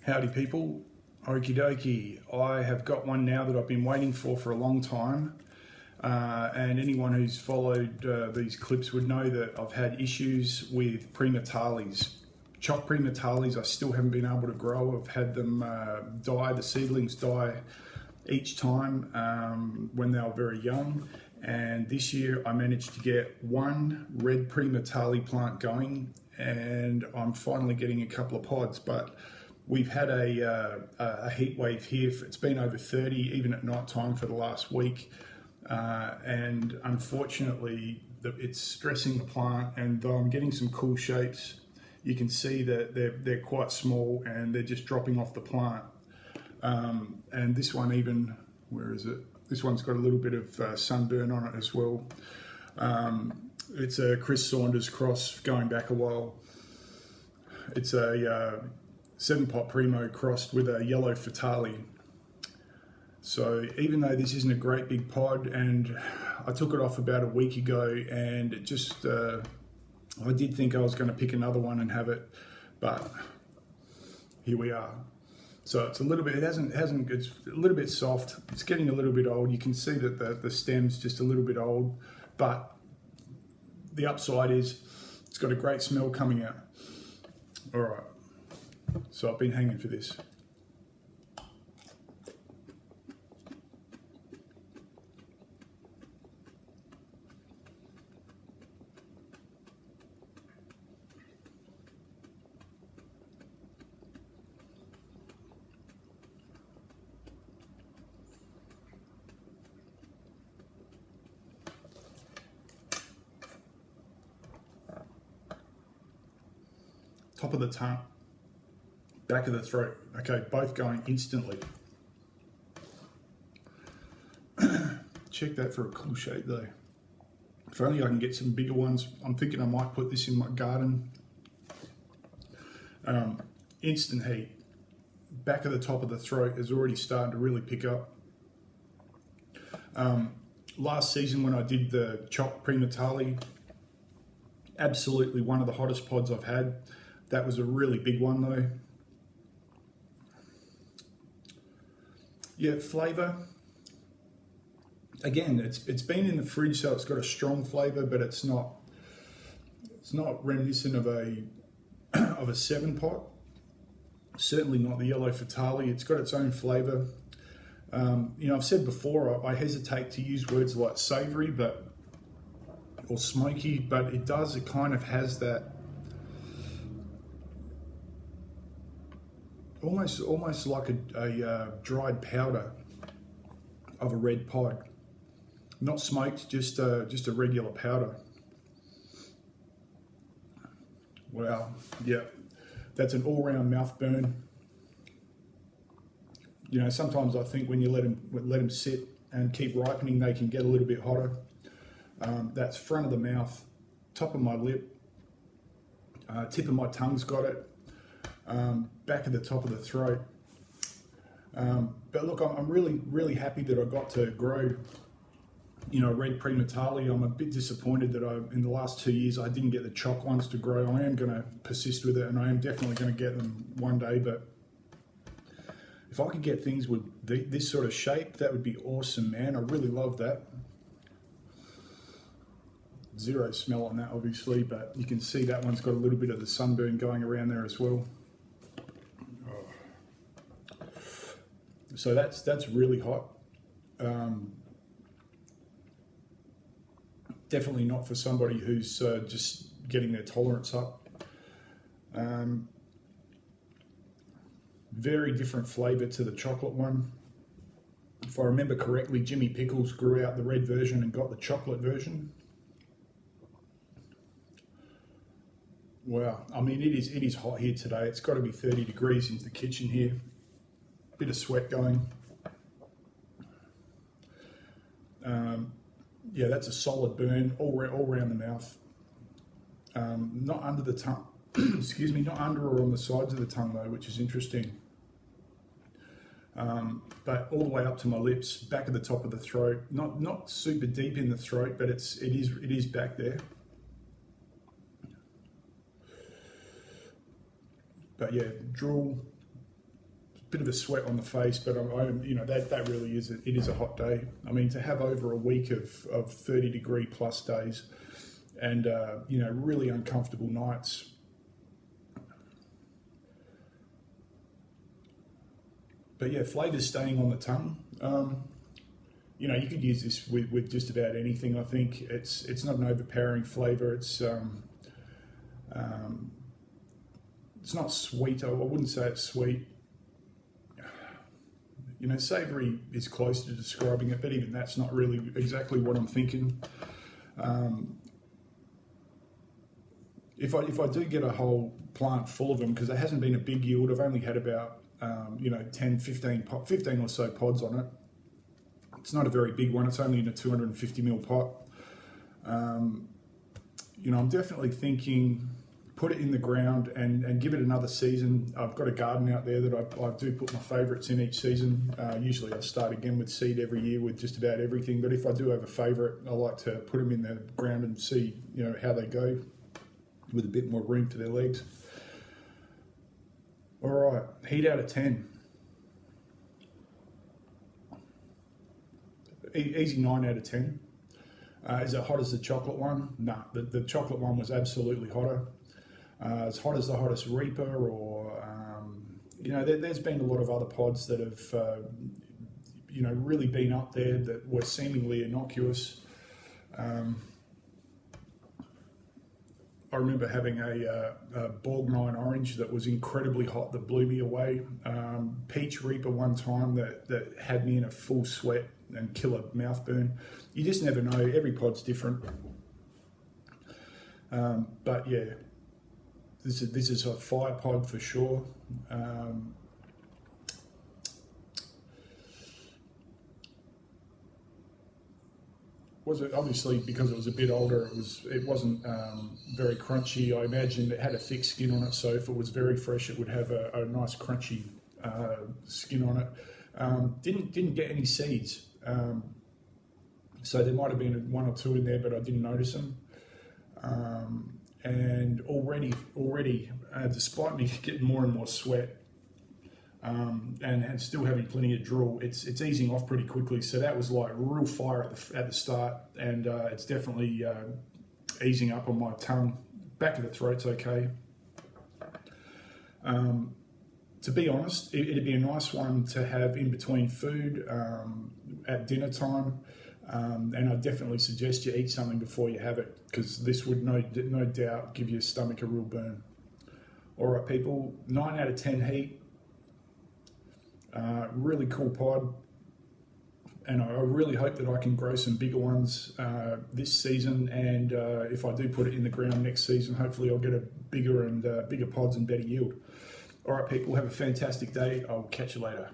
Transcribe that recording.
Howdy people, okie dokie. I have got one now that I've been waiting for a long time. And anyone who's followed these clips would know that I've had issues with Primataliis. Choc Primataliis I still haven't been able to grow. I've had them die, the seedlings die each time when they were very young. And this year I managed to get one red Primotalii plant going, and I'm finally getting a couple of pods. But we've had a heat wave here. It's been over 30 even at night time for the last week. And unfortunately it's stressing the plant, and though I'm getting some cool shapes, you can see that they're quite small and they're just dropping off the plant. And this one even, where is it? This one's got a little bit of sunburn on it as well. It's a Chris Saunders cross going back a while. It's a 7-pot Primo crossed with a yellow Fatali. So even though this isn't a great big pod, and I took it off about a week ago, and it just, I did think I was going to pick another one and have it, but here we are. So it's a little bit, it's a little bit soft. It's getting a little bit old. You can see that the stem's just a little bit old, but the upside is it's got a great smell coming out. All right, so I've been hanging for this. Top of the tongue, back of the throat. Okay, both going instantly. Check that for a cool shape though. If only I can get some bigger ones. I'm thinking I might put this in my garden. Instant heat. Back of the top of the throat is already starting to really pick up. Last season when I did the Choc Primotalii, absolutely one of the hottest pods I've had. That was a really big one though. Yeah, flavour. Again, it's been in the fridge, so it's got a strong flavour, but it's not reminiscent of a 7-pot. Certainly not the yellow Fatali. It's got its own flavour. You know, I've said before, I hesitate to use words like savoury, or smoky, but it kind of has that almost like a dried powder of a red pod. Not smoked, just a regular powder. Wow, yeah, that's an all-round mouth burn. You know, sometimes I think when you let them sit and keep ripening, they can get a little bit hotter. That's front of the mouth, top of my lip, tip of my tongue's got it. Back at the top of the throat. But look, I'm really happy that I got to grow, you know, red Primotalii. I'm a bit disappointed that in the last 2 years I didn't get the choc ones to grow. I am going to persist with it, and I am definitely going to get them one day. But if I could get things with this sort of shape, that would be awesome, man. I really love that. Zero smell on that, obviously, but you can see that one's got a little bit of the sunburn going around there as well. So that's really hot. Definitely not for somebody who's just getting their tolerance up. Very different flavour to the chocolate one. If I remember correctly, Jimmy Pickles grew out the red version and got the chocolate version. Wow, I mean, it is hot here today. It's got to be 30 degrees in the kitchen here. Bit of sweat going. Yeah, that's a solid burn all around the mouth. Not under the tongue. Excuse me, not under or on the sides of the tongue though, which is interesting. But all the way up to my lips, back of the top of the throat. Not super deep in the throat, but it is back there. But yeah, drool, bit of a sweat on the face, but you know, that really is, it is a hot day. I mean, to have over a week of 30-degree plus days and, you know, really uncomfortable nights. But yeah, flavour's staying on the tongue. You know, you could use this with just about anything. I think it's not an overpowering flavour. It's not sweet. I wouldn't say it's sweet. You know, savoury is close to describing it, but even that's not really exactly what I'm thinking. If I do get a whole plant full of them, because there hasn't been a big yield, I've only had about you know, 10, 15 or so pods on it. It's not a very big one. It's only in a 250ml pot. You know, I'm definitely thinking put it in the ground and give it another season. I've got a garden out there that I do put my favourites in each season. Usually I start again with seed every year with just about everything. But if I do have a favourite, I like to put them in the ground and see, you know, how they go with a bit more room for their legs. All right, heat out of 10. Easy 9 out of 10. Is it hot as the chocolate one? No, the chocolate one was absolutely hotter. As hot as the hottest Reaper, or you know, there's been a lot of other pods that have you know, really been up there that were seemingly innocuous. I remember having a Borgnine orange that was incredibly hot that blew me away. Peach Reaper one time that had me in a full sweat and killer mouth burn. You just never know. Every pod's different. But yeah, this is a fire pod for sure. Was it obviously because it was a bit older? It wasn't very crunchy. I imagine it had a thick skin on it, so if it was very fresh, it would have a nice crunchy skin on it. Didn't get any seeds, so there might have been one or two in there, but I didn't notice them. And already, despite me getting more and more sweat, and still having plenty of drool, it's easing off pretty quickly. So that was like real fire at the start, and it's definitely easing up on my tongue. Back of the throat's okay. To be honest, it'd be a nice one to have in between food at dinner time, and I definitely suggest you eat something before you have it, because this would no doubt give your stomach a real burn. All right, people, 9 out of 10 heat. Really cool pod, and I really hope that I can grow some bigger ones this season, and if I do put it in the ground next season, hopefully I'll get a bigger pods and better yield. All right, people, have a fantastic day. I'll catch you later.